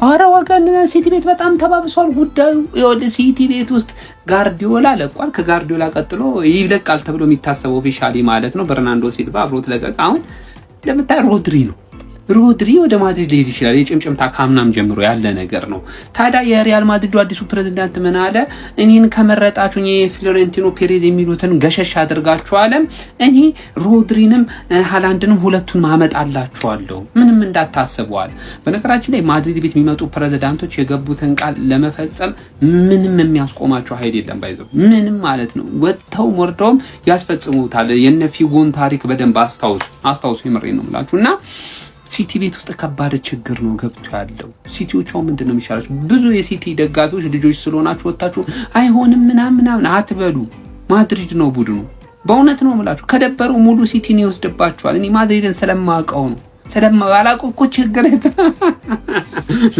አረ ወገን ሲቲ ቤት በጣም ተባብሷል ጉዳዩ። ሲቲ ቤት ውስጥ ጋርዲዮላ ለቋል። ከጋርዲዮላ ቀጥሎ ይለቃል ተብሎ የሚታሰበው ኦፊሻሊ ማለት ነው በርናንዶ ሲልቫ አብሮት ለቀቀ። አሁን እንደምታይ ሮድሪ ወደ ማድሪድ ሊሄድ ይችላል። የጭምጭምታ ካምናም ጀምሮ ያለ ነገር ነው። ታዲያ የሪያል ማድሪዱ አዲሱ ፕሬዝዳንት ምን አለ? እኔን ከመረጣችሁኝ የፍሎሬንቲኖ ፔሬዝ የሚሉትን ገሸሽ አድርጋችኋል፣ እኔ ሮድሪንም ሃላንድንም ሁለቱን ማመጣላችኋለሁ፣ ምንም እንዳታስቡዋል። በነገራችን ላይ ማድሪድ ቤት የሚመጡ ፕሬዝዳንቶች የገቡትን ቃል ለመፈጸም ምንም የሚያስቆማቸው ኃይል የለም። ባይዘው ምንም ማለት ነው። ወጥተው ወርደውም ያስፈጽሙታል። የነ ፊጎን ታሪክ በደንብ አስታውሱ። የምሬን ነው የምላችሁና ሲቲ ቤት ውስጥ ከባድ ችግር ነው ገብቶ ያለው። ሲቲዎቹ ምንድነው የሚሻላችሁ? ብዙ የሲቲ ደጋፊዎች ልጆች ስለሆናችሁ ወጣችሁ አይሆንም ምናምን አትበሉ። ማድሪድ ነው ቡድኑ። በእውነት ነው የምላችሁ። ከደበሩ ሙሉ ሲቲን ይወስድባችኋል። እኔ ማድሪድን ስለማውቀው ነው። ስለማላውቀው እኮ ችግር የለም።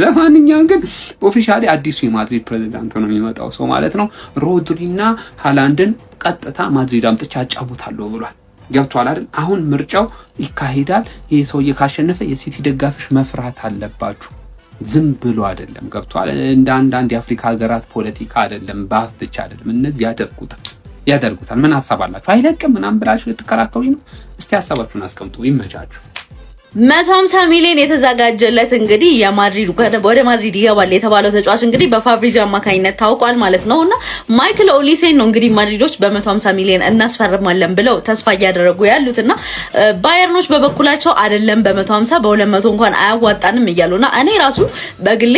ለማንኛውም ግን ኦፊሻሊ አዲሱ የማድሪድ ፕሬዝዳንት ነው የሚመጣው ሰው ማለት ነው። ሮድሪና ሃላንድን ቀጥታ ማድሪድ አምጥቻ አጫውታለሁ ብሏል። ገብቷል አይደል? አሁን ምርጫው ይካሄዳል። ይሄ ሰውዬ ካሸነፈ የሲቲ ደጋፊዎች መፍራት አለባችሁ። ዝም ብሎ አይደለም። ገብቷል? እንደ አንዳንድ የአፍሪካ ሀገራት ፖለቲካ አይደለም፣ በአፍ ብቻ አይደለም። እነዚህ ያደርጉታል። ምን ሐሳብ አላችሁ? አይለቅም ምናምን ብላችሁ ልትከራከሩ ነው? እስቲ ሐሳባችሁን አስቀምጡ። ይመቻችሁ። 150 ሚሊዮን የተዘጋጀለት እንግዲህ የማድሪድ ወደ ማድሪድ ይገባል የተባለው ተጫዋች እንግዲህ በፋብሪዚዮ አማካኝነት ታውቋል ማለት ነውና ማይክል ኦሊሴን ነው እንግዲህ ማድሪዶች በ150 ሚሊዮን እናስፈርማለን ብለው ተስፋ እያደረጉ ያሉትና ባየርኖች በበኩላቸው አይደለም በ150 በ200 እንኳን አያዋጣንም እያሉና እኔ ራሱ በግሌ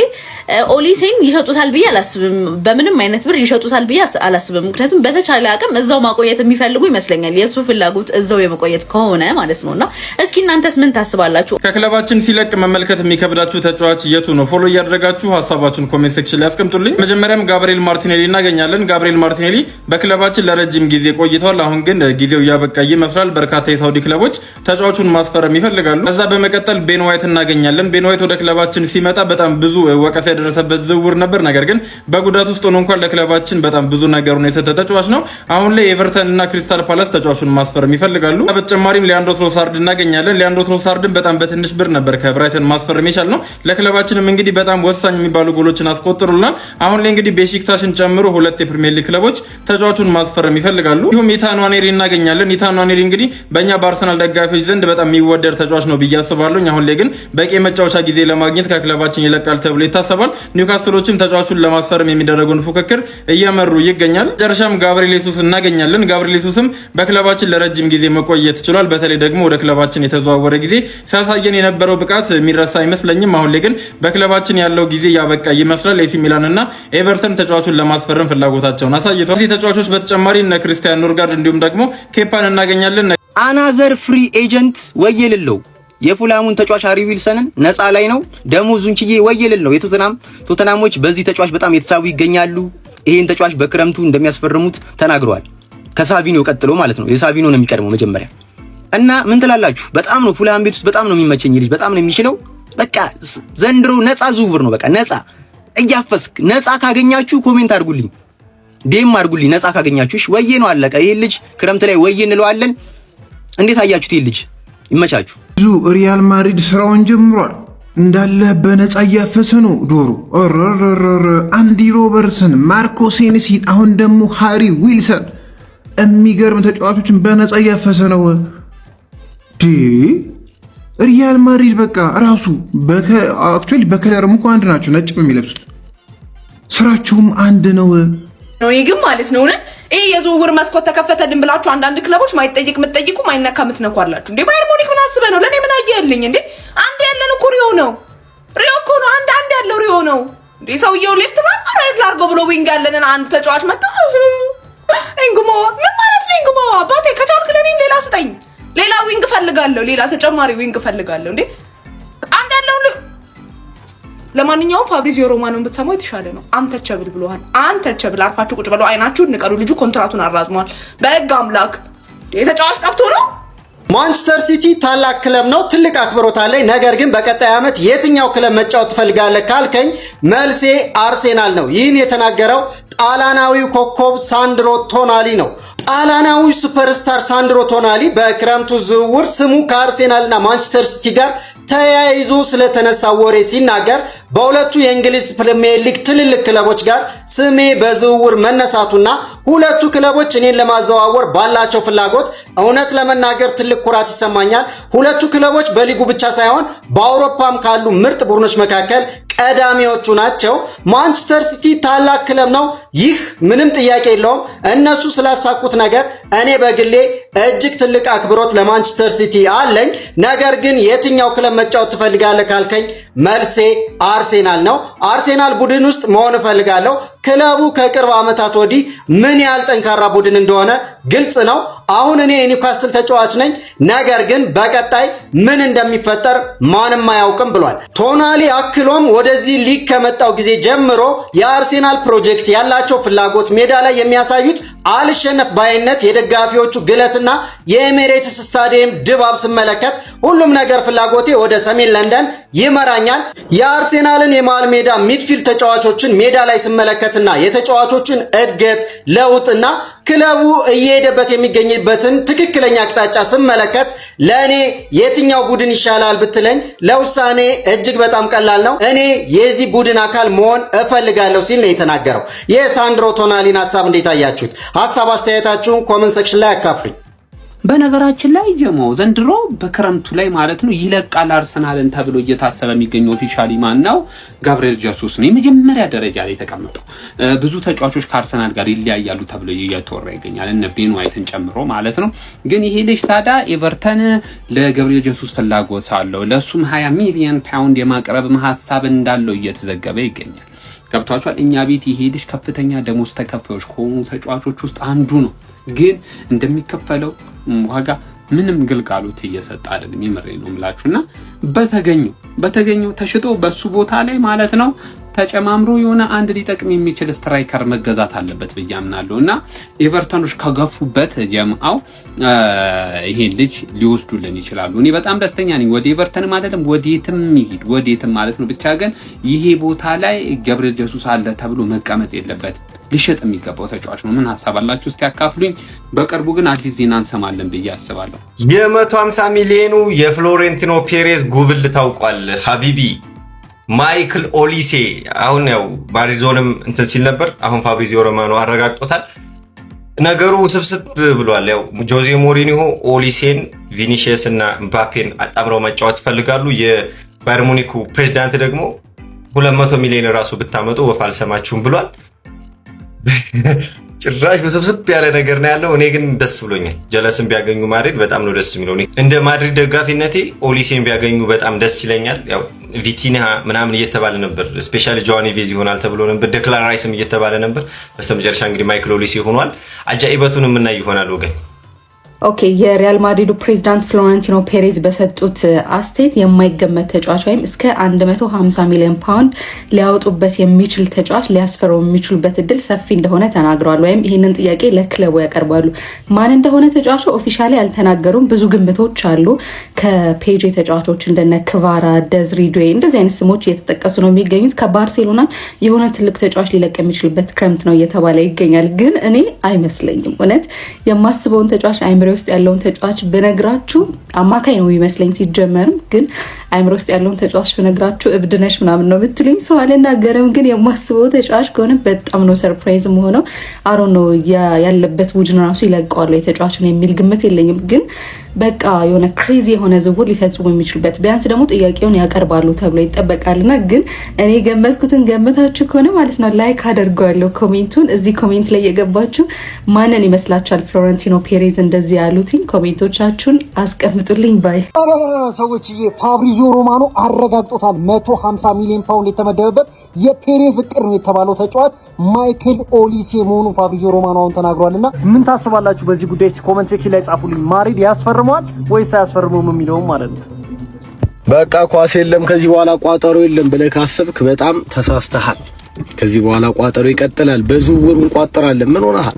ኦሊሴን ይሸጡታል ብዬ አላስብም። በምንም አይነት ብር ይሸጡታል ብዬ አላስብም። ምክንያቱም በተቻለ አቅም እዛው ማቆየት የሚፈልጉ ይመስለኛል። የሱ ፍላጎት እዛው የመቆየት ከሆነ ማለት ነውና እስኪ እናንተስ ምን ታስባላችሁ? ከክለባችን ሲለቅ መመልከት የሚከብዳችሁ ተጫዋች የቱ ነው? ፎሎ እያደረጋችሁ ሐሳባችሁን ኮሜንት ሴክሽን ላይ አስቀምጡልኝ። መጀመሪያም ጋብሪኤል ማርቲኔሊ እናገኛለን። ጋብሪኤል ማርቲኔሊ በክለባችን ለረጅም ጊዜ ቆይቷል። አሁን ግን ጊዜው ያበቃ ይመስላል። በርካታ የሳውዲ ክለቦች ተጫዋቹን ማስፈረም ይፈልጋሉ። ከዛ በመቀጠል ቤን ዋይት እናገኛለን። ቤን ዋይት ወደ ክለባችን ሲመጣ በጣም ብዙ ወቀሳ የደረሰበት ዝውውር ነበር። ነገር ግን በጉዳት ውስጥ ሆኖ እንኳን ለክለባችን በጣም ብዙ ነገሩን የሰጠ ተጫዋች ነው። አሁን ላይ ኤቨርተን እና ክሪስታል ፓላስ ተጫዋቹን ማስፈረም ይፈልጋሉ። በተጨማሪም ሊያንድሮ ትሮሳርድ እናገኛለን። ሊያንድሮ ትሮሳርድን በጣም በትንሽ ብር ነበር ከብራይተን ማስፈረም የቻልነው። ለክለባችንም እንግዲህ በጣም ወሳኝ የሚባሉ ጎሎችን አስቆጥሩልናል። አሁን ላይ እንግዲህ ቤሺክታሽን ጨምሮ ሁለት የፕሪሚየር ሊግ ክለቦች ተጫዋቹን ማስፈረም ይፈልጋሉ። ይሁም ኢታን ዋኔሪ እናገኛለን። ኢታን ዋኔሪ እንግዲህ በእኛ በአርሰናል ደጋፊዎች ዘንድ በጣም የሚወደድ ተጫዋች ነው ብዬ አስባለሁ። አሁን ላይ ግን በቂ መጫወቻ ጊዜ ለማግኘት ከክለባችን ይለቃል ተብሎ ይታሰባል። ኒውካስትሎችም ተጫዋቹን ለማስፈረም የሚደረገውን ፉክክር እየመሩ ይገኛል። መጨረሻም ጋብሪኤል ሱስ እናገኛለን። ጋብሪኤል ሱስም በክለባችን ለረጅም ጊዜ መቆየት ችሏል። በተለይ ደግሞ ወደ ክለባችን የተዘዋወረ ጊዜ ሲያሳየን የነበረው ብቃት የሚረሳ አይመስለኝም። አሁን ላይ ግን በክለባችን ያለው ጊዜ ያበቃ ይመስላል። ኤሲ ሚላን እና ኤቨርተን ተጫዋቹን ለማስፈረም ፍላጎታቸውን አሳይተዋል። እዚህ ተጫዋቾች በተጨማሪ እነ ክርስቲያን ኖርጋርድ እንዲሁም ደግሞ ኬፓን እናገኛለን። አናዘር ፍሪ ኤጀንት ወየልለው የፉላሙን ተጫዋች ሃሪ ዊልሰንን ነፃ ላይ ነው ደሞዙን ችዬ ወየልለው። ቶተናሞች በዚህ ተጫዋች በጣም የተሳቡ ይገኛሉ። ይሄን ተጫዋች በክረምቱ እንደሚያስፈርሙት ተናግረዋል። ከሳቪኖ ቀጥሎ ማለት ነው። የሳቪኖ ነው የሚቀድመው መጀመሪያ እና ምን ትላላችሁ? በጣም ነው ፉላም ቤት ውስጥ በጣም ነው የሚመቸኝ ልጅ በጣም ነው የሚችለው። በቃ ዘንድሮ ነፃ ዝውውር ነው። በቃ ነፃ እያፈስክ ነፃ ካገኛችሁ ኮሜንት አድርጉልኝ፣ ዴም አድርጉልኝ። ነፃ ካገኛችሁ እሺ፣ ወዬ ነው አለቀ። ይሄ ልጅ ክረምት ላይ ወዬ እንለዋለን። እንዴት አያችሁት? ይሄ ልጅ ይመቻችሁ። ብዙ ሪያል ማድሪድ ስራውን ጀምሯል። እንዳለ በነፃ እያፈሰ ነው ዶሮ። አንዲ ሮበርትሰን፣ ማርኮ ሴኔሲ፣ አሁን ደግሞ ሃሪ ዊልሰን የሚገርም ተጫዋቾችን በነፃ እያፈሰ ነው። ሪያል ማድሪድ በቃ ራሱ አክቹአሊ በከለርም እኮ አንድ ናቸው፣ ነጭ በሚለብሱት ስራቸውም አንድ ነው። እኔ ግን ማለት ነው ይሄ የዝውውር መስኮት ተከፈተልን ብላችሁ አንዳንድ ክለቦች ማይጠይቅ የምትጠይቁ ማይነካ የምትነኩ አላችሁ እንዴ? ባየር ሙኒክ ምን አስበህ ነው? ለኔ ምን አየህልኝ እንዴ? አንድ ያለን እኮ ሪዮ ነው እኮ ነው አንድ ያለው ሪዮ ነው እንዴ? ሰውየው ሌፍት ራይት ላርጎ ብሎ ዊንግ ያለንን አንድ ተጫዋች መጣ። እንግሞ ምን ማለት ነው? እንግሞ አባቴ ከቻልክ ለኔ ሌላ ስጠኝ። ሌላ ዊንግ ፈልጋለሁ፣ ሌላ ተጨማሪ ዊንግ ፈልጋለሁ እንዴ? አንድ ያለው ለማንኛውም ፋብሪዚዮ ሮማኖን ብትሰማው የተሻለ ነው። አንተቸብል ብለዋል። አንተቸብል አርፋችሁ ቁጭ ብለው አይናችሁን ንቀሩ። ልጁ ኮንትራቱን አራዝሟል። በህግ አምላክ የተጫዋች ጠፍቶ ነው። ማንቸስተር ሲቲ ታላቅ ክለብ ነው፣ ትልቅ አክብሮት አለኝ። ነገር ግን በቀጣይ ዓመት የትኛው ክለብ መጫወት ትፈልጋለህ ካልከኝ መልሴ አርሴናል ነው። ይህን የተናገረው ጣሊያናዊው ኮከብ ሳንድሮ ቶናሊ ነው። ጣሊያናዊው ሱፐርስታር ሳንድሮ ቶናሊ በክረምቱ ዝውውር ስሙ ከአርሴናልና ማንቸስተር ሲቲ ጋር ተያይዞ ስለተነሳ ወሬ ሲናገር በሁለቱ የእንግሊዝ ፕሪሚየር ሊግ ትልልቅ ክለቦች ጋር ስሜ በዝውውር መነሳቱና ሁለቱ ክለቦች እኔን ለማዘዋወር ባላቸው ፍላጎት እውነት ለመናገር ትልቅ ኩራት ይሰማኛል። ሁለቱ ክለቦች በሊጉ ብቻ ሳይሆን በአውሮፓም ካሉ ምርጥ ቡድኖች መካከል ቀዳሚዎቹ ናቸው። ማንቸስተር ሲቲ ታላቅ ክለብ ነው፣ ይህ ምንም ጥያቄ የለውም። እነሱ ስላሳኩት ነገር እኔ በግሌ እጅግ ትልቅ አክብሮት ለማንቸስተር ሲቲ አለኝ። ነገር ግን የትኛው ክለብ መጫወት ትፈልጋለህ ካልከኝ መልሴ አርሴናል ነው። አርሴናል ቡድን ውስጥ መሆን እፈልጋለሁ። ክለቡ ከቅርብ ዓመታት ወዲህ ምን ያህል ጠንካራ ቡድን እንደሆነ ግልጽ ነው። አሁን እኔ የኒውካስትል ተጫዋች ነኝ፣ ነገር ግን በቀጣይ ምን እንደሚፈጠር ማንም አያውቅም ብሏል ቶናሊ። አክሎም ወደዚህ ሊግ ከመጣው ጊዜ ጀምሮ የአርሴናል ፕሮጀክት ያላቸው ፍላጎት ሜዳ ላይ የሚያሳዩት አልሸነፍ ባይነት፣ የደጋፊዎቹ ግለትና የኤሚሬትስ ስታዲየም ድባብ ስመለከት ሁሉም ነገር ፍላጎቴ ወደ ሰሜን ለንደን ይመራኛል። የአርሴናልን የመሃል ሜዳ ሚድፊልድ ተጫዋቾችን ሜዳ ላይ ስመለከትና የተጫዋቾችን እድገት ለውጥና ክለቡ እየሄደበት የሚገኝበትን ትክክለኛ አቅጣጫ ስመለከት ለእኔ የትኛው ቡድን ይሻላል ብትለኝ ለውሳኔ እጅግ በጣም ቀላል ነው። እኔ የዚህ ቡድን አካል መሆን እፈልጋለሁ ሲል ነው የተናገረው። የሳንድሮ ቶናሊን ሀሳብ እንዴት አያችሁት? ሀሳብ አስተያየታችሁን ኮሜንት ሴክሽን ላይ አካፍሉኝ። በነገራችን ላይ ጀሞ ዘንድሮ በክረምቱ ላይ ማለት ነው ይለቃል አርሰናልን ተብሎ እየታሰበ የሚገኘው ኦፊሻሊ ማን ነው? ጋብሪኤል ጀሱስ ነው የመጀመሪያ ደረጃ ላይ ተቀምጠው። ብዙ ተጫዋቾች ከአርሰናል ጋር ይለያያሉ ተብሎ እየተወራ ይገኛል፣ እነ ቤን ዋይትን ጨምሮ ማለት ነው። ግን ይሄ ልጅ ታዲያ ኤቨርተን ለጋብሪኤል ጀሱስ ፍላጎት አለው፣ ለሱም 20 ሚሊዮን ፓውንድ የማቅረብ ሐሳብ እንዳለው እየተዘገበ ይገኛል። ገብቷቸዋል። እኛ ቤት ይሄ ልጅ ከፍተኛ ደሞዝ ተከፋዮች ከሆኑ ተጫዋቾች ውስጥ አንዱ ነው። ግን እንደሚከፈለው ዋጋ ምንም ግልጋሎት እየሰጠ አይደለም። ይመሬ ነው የምላችሁና በተገኘው ተሽጦ በሱ ቦታ ላይ ማለት ነው ተጨማምሮ የሆነ አንድ ሊጠቅም የሚችል ስትራይከር መገዛት አለበት ብዬ አምናለሁና ኤቨርተኖች ከገፉበት ጀምአው ይሄን ልጅ ሊወስዱልን ይችላሉ። እኔ በጣም ደስተኛ ነኝ። ወደ ኤቨርተንም አይደለም ወዴትም ይሄድ ወዴትም ማለት ነው። ብቻ ግን ይሄ ቦታ ላይ ጋብሪኤል ጀሱስ አለ ተብሎ መቀመጥ የለበትም። ሊሸጥ የሚገባው ተጫዋች ነው። ምን ሐሳብ አላችሁ? እስቲ አካፍሉኝ። በቅርቡ ግን አዲስ ዜና እንሰማለን ብዬ አስባለሁ። የ150 ሚሊዮኑ የፍሎሬንቲኖ ፔሬዝ ጉብል ታውቋል። ሀቢቢ ማይክል ኦሊሴ አሁን ያው ባሪዞንም እንትን ሲል ነበር። አሁን ፋብሪዚዮ ሮማኖ አረጋግጦታል። ነገሩ ስብስብ ብሏል። ያው ጆዜ ሞሪኒሆ ኦሊሴን፣ ቪኒሺየስ እና ምባፔን አጣምረው መጫወት ይፈልጋሉ። የባየር ሙኒኩ ፕሬዝዳንት ደግሞ 200 ሚሊዮን ራሱ ብታመጡ ወፋል ሰማችሁም ብሏል። ጭራሽ ውስብስብ ያለ ነገር ነው ያለው። እኔ ግን ደስ ብሎኛል። ጀለስን ቢያገኙ ማድሪድ በጣም ነው ደስ የሚለው። እንደ ማድሪድ ደጋፊነቴ ኦሊሴን ቢያገኙ በጣም ደስ ይለኛል። ያው ቪቲኒያ ምናምን እየተባለ ነበር፣ ስፔሻሊ ጆዋኒ ቬዝ ይሆናል ተብሎ ነበር። ዴክላን ራይስም እየተባለ ነበር። በስተመጨረሻ እንግዲህ ማይክል ኦሊሴ ሆኗል። አጃኢበቱን የምናይ ይሆናል ወገን። ኦኬ የሪያል ማድሪዱ ፕሬዚዳንት ፍሎሬንቲኖ ፔሬዝ በሰጡት አስተያየት የማይገመት ተጫዋች ወይም እስከ 150 ሚሊዮን ፓውንድ ሊያወጡበት የሚችል ተጫዋች ሊያስፈረው የሚችሉበት እድል ሰፊ እንደሆነ ተናግረዋል። ወይም ይህንን ጥያቄ ለክለቡ ያቀርባሉ። ማን እንደሆነ ተጫዋቹ ኦፊሻሊ አልተናገሩም። ብዙ ግምቶች አሉ። ከፔጅ ተጫዋቾች እንደነ ክቫራ፣ ደዝሪዶይ እንደዚህ አይነት ስሞች እየተጠቀሱ ነው የሚገኙት። ከባርሴሎና የሆነ ትልቅ ተጫዋች ሊለቅ የሚችልበት ክረምት ነው እየተባለ ይገኛል። ግን እኔ አይመስለኝም። እውነት የማስበውን ተጫዋች አይምሮ ውስጥ ያለውን ተጫዋች በነግራችሁ አማካይ ነው የሚመስለኝ። ሲጀመርም ግን አይምሮ ውስጥ ያለውን ተጫዋች በነግራችሁ እብድነሽ ምናምን ነው የምትሉኝ ሰው አልናገርም። ግን የማስበው ተጫዋች ከሆነ በጣም ነው ሰርፕራይዝ መሆነው። አሮ ነው ያለበት ቡድን ራሱ ይለቀዋል የተጫዋቹን የሚል ግምት የለኝም። ግን በቃ የሆነ ክሬዚ የሆነ ዝውውር ሊፈጽሙ የሚችሉበት ቢያንስ ደግሞ ጥያቄውን ያቀርባሉ ተብሎ ይጠበቃልና ግን እኔ ገመትኩትን ገመታችሁ ከሆነ ማለት ነው ላይክ አደርገዋለሁ ኮሜንቱን። እዚህ ኮሜንት ላይ የገባችሁ ማንን ይመስላችኋል ፍሎሬንቲኖ ፔሬዝ እንደዚህ ያሉትኝ? ኮሜንቶቻችሁን አስቀምጡልኝ ባይ ሰዎችዬ። ፋብሪዚዮ ሮማኖ አረጋግጦታል። 150 ሚሊዮን ፓውንድ የተመደበበት የፔሬዝ እቅድ ነው የተባለው ተጫዋች ማይክል ኦሊሴ መሆኑ ፋብሪዚዮ ሮማኖ አሁን ተናግሯልና ምን ታስባላችሁ በዚህ ጉዳይ? እስቲ ኮሜንት ሴክሽን ላይ ጻፉልኝ። ማድሪድ ያስፈርመዋል ወይስ አያስፈርመውም የሚለውም ማለት ነው። በቃ ኳስ የለም ከዚህ በኋላ ቋጠሮ የለም ብለህ ካሰብክ በጣም ተሳስተሃል። ከዚህ በኋላ ቋጠሮ ይቀጥላል። በዝውውሩ እንቋጥራለን። ምን ሆነሃል?